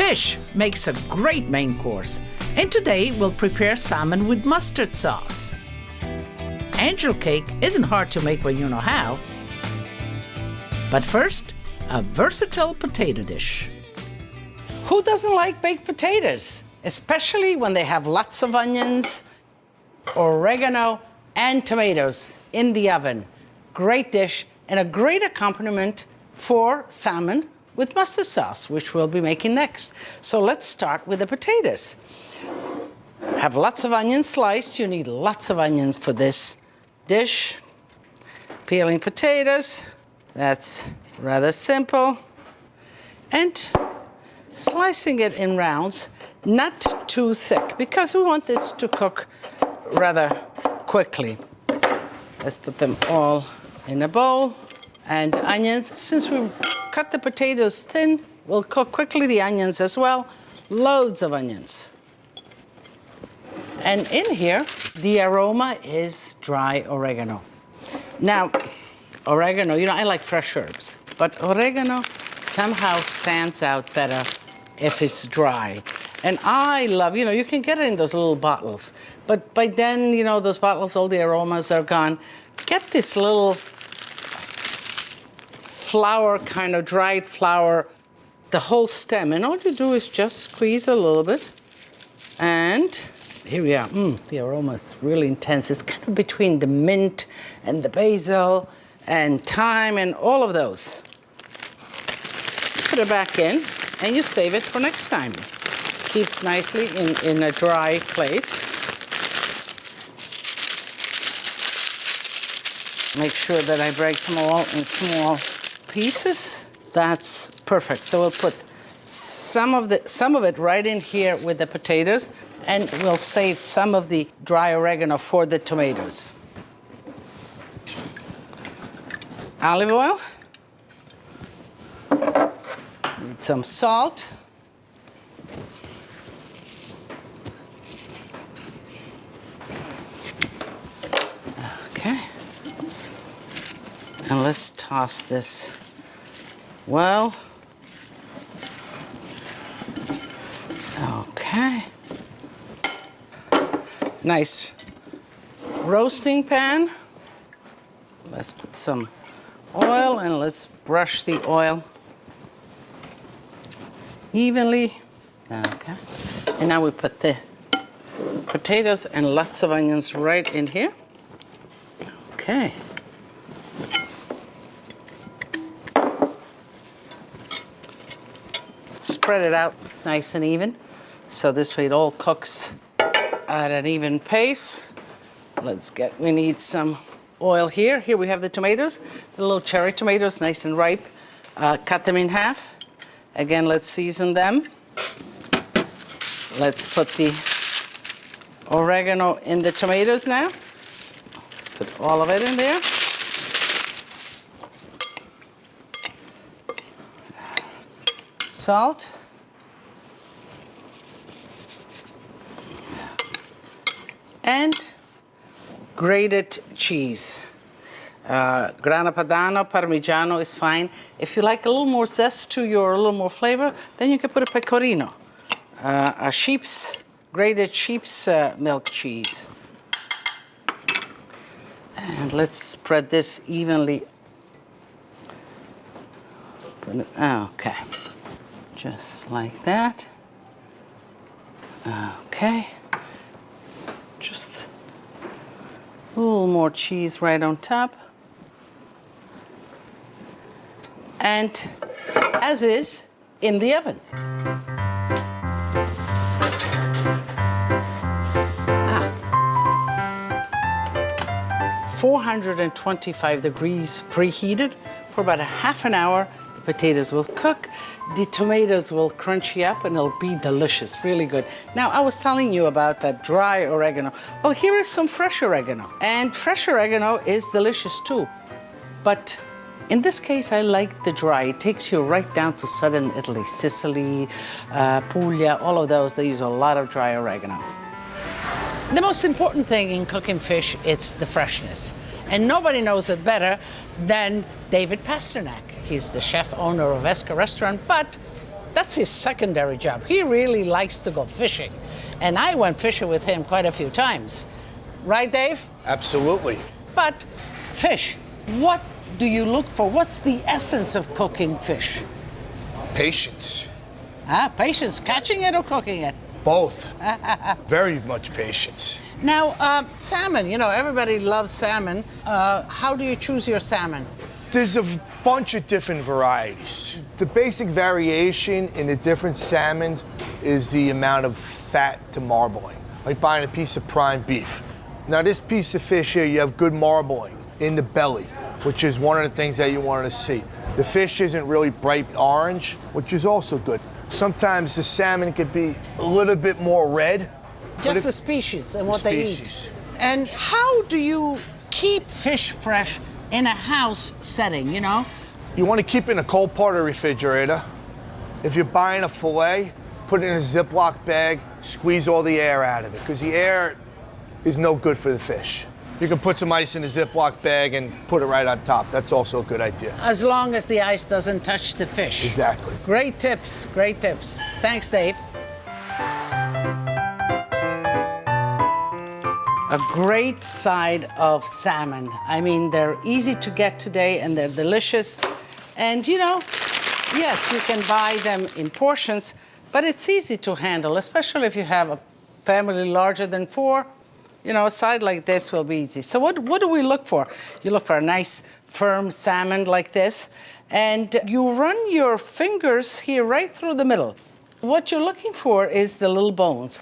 Fish makes a great main course, and today we'll prepare salmon with mustard sauce. Angel cake isn't hard to make when you know how. But first, a versatile potato dish. Who doesn't like baked potatoes? Especially when they have lots of onions, oregano, and tomatoes in the oven. Great dish and a great accompaniment for salmon with mustard sauce, which we'll be making next. So let's start with the potatoes. Have lots of onions sliced. You need lots of onions for this dish. Peeling potatoes, that's rather simple. And slicing it in rounds, not too thick, because we want this to cook rather quickly. Let's put them all in a bowl. And onions, since we cut the potatoes thin, we'll cook quickly the onions as well. Loads of onions. And in here, the aroma is dry oregano. Now, oregano, I like fresh herbs, but oregano somehow stands out better if it's dry. And I love, you can get it in those little bottles, but by then, those bottles, all the aromas are gone. Get this little flower, kind of dried flower, the whole stem, and all you do is just squeeze a little bit, and here we are. The aroma is really intense. It's kind of between the mint and the basil and thyme and all of those. Put it back in, and you save it for next time. Keeps nicely in a dry place. Make sure that I break them all in small pieces. That's perfect. So we'll put some of it right in here with the potatoes, and we'll save some of the dry oregano for the tomatoes. Olive oil. Need some salt. Okay. And let's toss this well. Okay. Nice roasting pan. Let's put some oil and let's brush the oil evenly. Okay. And now we put the potatoes and lots of onions right in here. Okay. Spread it out nice and even, so this way it all cooks at an even pace. We need some oil here. Here we have the tomatoes, the little cherry tomatoes, nice and ripe. Cut them in half. Again, let's season them. Let's put the oregano in the tomatoes now. Let's put all of it in there. Salt. And grated cheese. Grana Padano, Parmigiano is fine. If you like a little more zest to your, a little more flavor, then you can put a pecorino, grated sheep's milk cheese. And let's spread this evenly. Okay, just like that. Okay. Just a little more cheese right on top. And as is, in the oven. 425 degrees preheated for about a half an hour. The potatoes will cook, the tomatoes will crunchy up, and it'll be delicious, really good. Now, I was telling you about that dry oregano. Well, here is some fresh oregano, and fresh oregano is delicious too. But in this case, I like the dry. It takes you right down to southern Italy, Sicily, Puglia, all of those. They use a lot of dry oregano. The most important thing in cooking fish is the freshness. And nobody knows it better than David Bastianich. He's the chef owner of Esca Restaurant, but That's his secondary job. He really likes to go fishing. And I went fishing with him quite a few times. Right, Dave? Absolutely. But fish, what do you look for? What's the essence of cooking fish? Patience. Patience, catching it or cooking it? Both. Very much patience. Now, salmon, you know, everybody loves salmon. How do you choose your salmon? There's a bunch of different varieties. The basic variation in the different salmons is the amount of fat to marbling, like buying a piece of prime beef. Now this piece of fish here, you have good marbling in the belly, which is one of the things that you want to see. The fish isn't really bright orange, which is also good. Sometimes the salmon could be a little bit more red. Just the species and what they eat. And how do you keep fish fresh in a house setting, you know? You want to keep it in a cold part of the refrigerator. If you're buying a fillet, put it in a Ziploc bag, squeeze all the air out of it, because the air is no good for the fish. You can put some ice in a Ziploc bag and put it right on top. That's also a good idea. As long as the ice doesn't touch the fish. Exactly. Great tips, great tips. Thanks, Dave. A great side of salmon. I mean, they're easy to get today and they're delicious. And you know, yes, you can buy them in portions, but it's easy to handle, especially if you have a family larger than 4. You know, a side like this will be easy. So what do we look for? You look for a nice, firm salmon like this, and you run your fingers here right through the middle. What you're looking for is the little bones.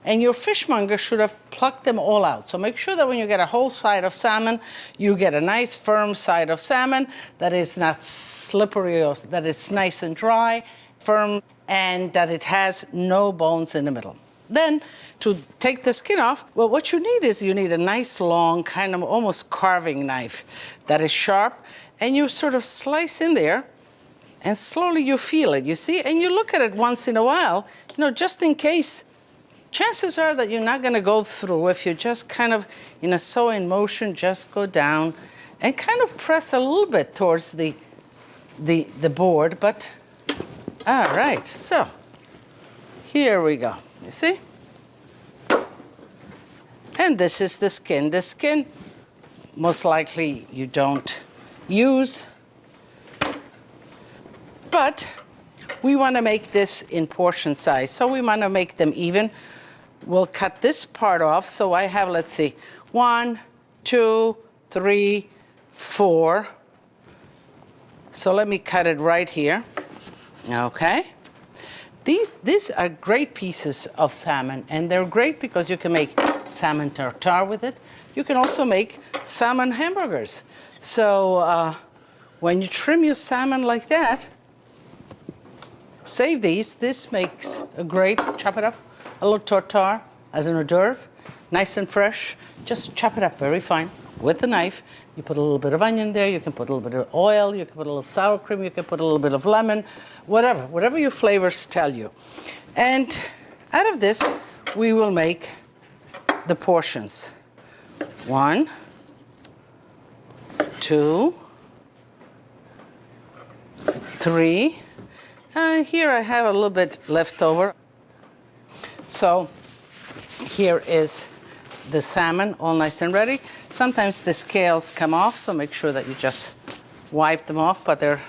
And your fishmonger should have plucked them all out. So make sure that when you get a whole side of salmon, you get a nice firm side of salmon that is not slippery, or that it's nice and dry, firm, and that it has no bones in the middle. Then, to take the skin off, well, what you need is you need a nice long, kind of almost carving knife that is sharp, and you sort of slice in there, and slowly you feel it, you see? And you look at it once in a while, you know, just in case. Chances are that you're not going to go through if you just kind of, in a sewing motion, just go down and kind of press a little bit towards the board. But, all right, so here we go. You see? And this is the skin. The skin, most likely you don't use, but we want to make this in portion size. So we want to make them even. We'll cut this part off. So I have, let's see, 1, 2, 3, 4. So let me cut it right here. Okay. These are great pieces of salmon, and they're great because you can make salmon tartare with it. You can also make salmon hamburgers. So when you trim your salmon like that, save these. This makes a great, chop it up, a little tartare as an hors d'oeuvre, nice and fresh. Just chop it up very fine with a knife. You put a little bit of onion there, you can put a little bit of oil, you can put a little sour cream, you can put a little bit of lemon, whatever your flavors tell you. And out of this, we will make the portions. 1, 2, 3. Here I have a little bit left over. So here is the salmon, all nice and ready. Sometimes the scales come off, so make sure that you just wipe them off, but they're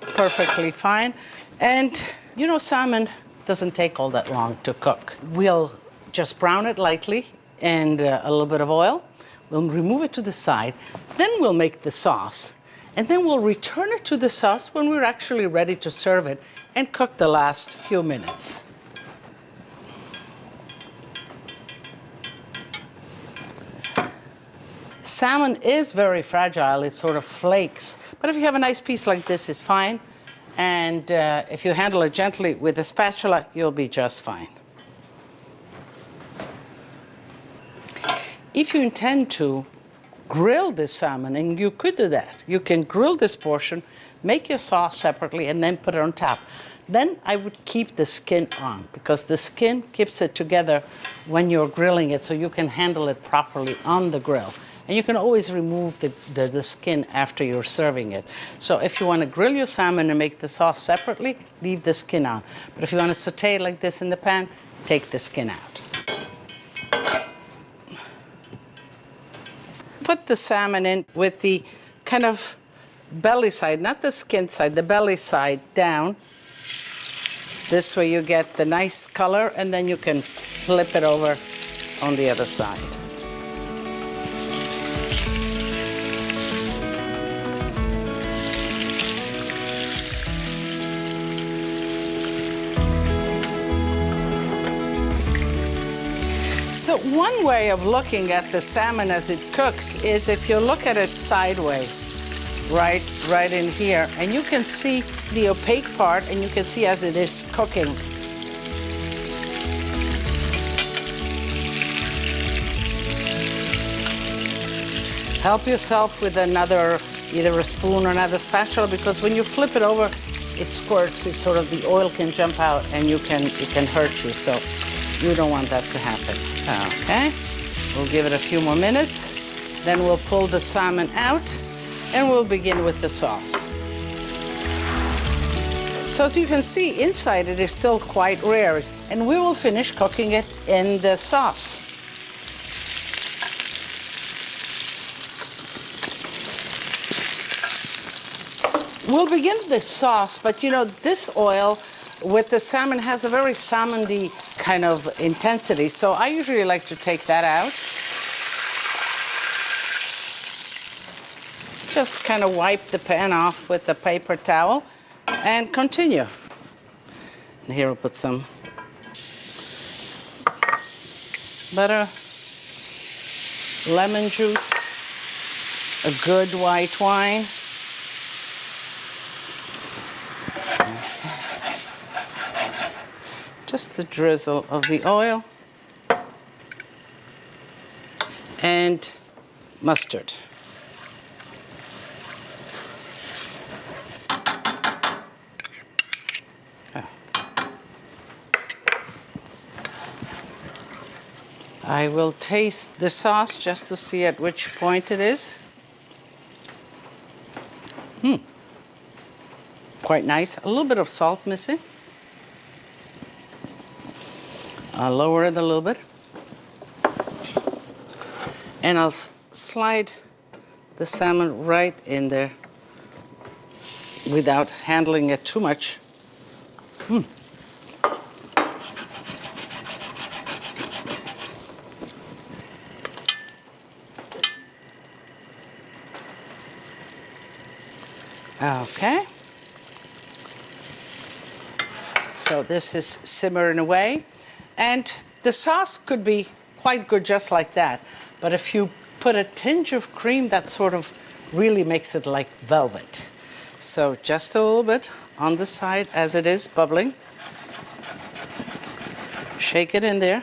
perfectly fine. And you know, salmon doesn't take all that long to cook. We'll just brown it lightly and a little bit of oil. We'll remove it to the side. Then we'll make the sauce. And then we'll return it to the sauce when we're actually ready to serve it and cook the last few minutes. Salmon is very fragile, it sort of flakes. But if you have a nice piece like this, it's fine. And if you handle it gently with a spatula, you'll be just fine. If you intend to grill this salmon, and you could do that, you can grill this portion, make your sauce separately, and then put it on top. Then I would keep the skin on, because the skin keeps it together when you're grilling it, so you can handle it properly on the grill. And you can always remove the skin after you're serving it. So if you want to grill your salmon and make the sauce separately, leave the skin on. But if you want to saute it like this in the pan, take the skin out. Put the salmon in with the kind of belly side, not the skin side, the belly side down. This way you get the nice color, and then you can flip it over on the other side. So one way of looking at the salmon as it cooks is if you look at it sideways, right in here, and you can see the opaque part, and you can see as it is cooking. Help yourself with another, either a spoon or another spatula, because when you flip it over, it squirts. It's sort of the oil can jump out, and it can hurt you. So you don't want that to happen. Okay, we'll give it a few more minutes. Then we'll pull the salmon out, and we'll begin with the sauce. So as you can see, inside it is still quite rare, and we will finish cooking it in the sauce. We'll begin the sauce, but you know, this oil with the salmon has a very salmon-y kind of intensity, so I usually like to take that out. Just kind of wipe the pan off with a paper towel and continue. And here we'll put some butter, lemon juice, a good white wine. Just a drizzle of the oil and mustard. I will taste the sauce just to see at which point it is. Quite nice. A little bit of salt missing. I'll lower it a little bit. And I'll slide the salmon right in there without handling it too much. Okay. So this is simmering away. And the sauce could be quite good just like that. But if you put a tinge of cream, that sort of really makes it like velvet. So just a little bit on the side as it is bubbling. Shake it in there.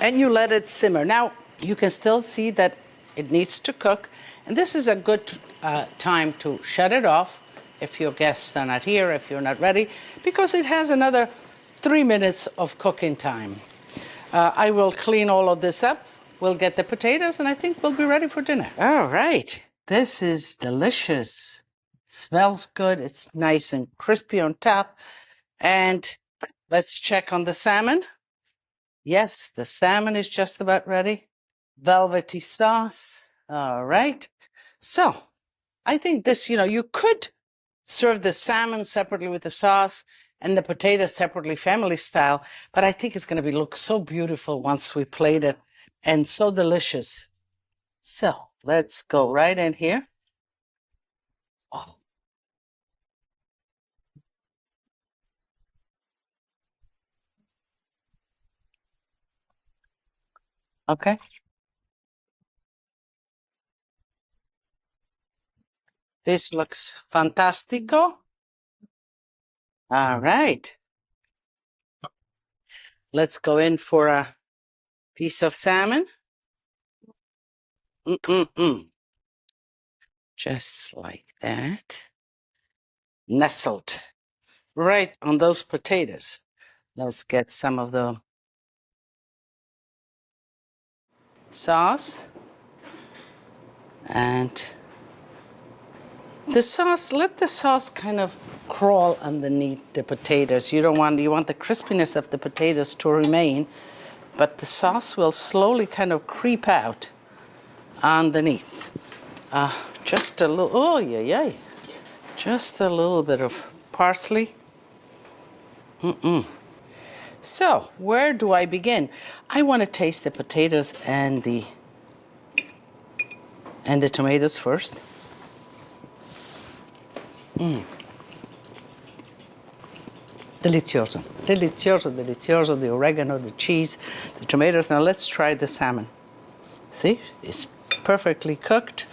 And you let it simmer. Now, you can still see that it needs to cook. And this is a good time to shut it off if your guests are not here, if you're not ready, because it has another 3 minutes of cooking time. I will clean all of this up. We'll get the potatoes, and I think we'll be ready for dinner. All right. This is delicious. It smells good. It's nice and crispy on top. And let's check on the salmon. Yes, the salmon is just about ready. Velvety sauce. All right. So I think this, you could serve the salmon separately with the sauce and the potatoes separately, family style, but I think it's going to look so beautiful once we plate it and so delicious. So let's go right in here. Oh. Okay. This looks fantastico. All right. Let's go in for a piece of salmon. Just like that. Nestled right on those potatoes. Let's get some of the sauce. And the sauce, let the sauce kind of crawl underneath the potatoes. You want the crispiness of the potatoes to remain, but the sauce will slowly kind of creep out underneath. Just a little, oh yeah, yeah. Just a little bit of parsley. So, where do I begin? I want to taste the potatoes and the tomatoes first. Delicioso, delicioso, delicioso. The oregano, the cheese, the tomatoes. Now let's try the salmon. See, it's perfectly cooked.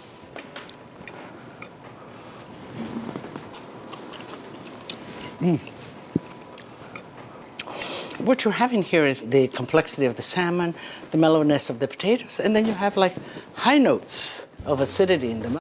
What you're having here is the complexity of the salmon, the mellowness of the potatoes, and then you have like high notes of acidity in the mouth.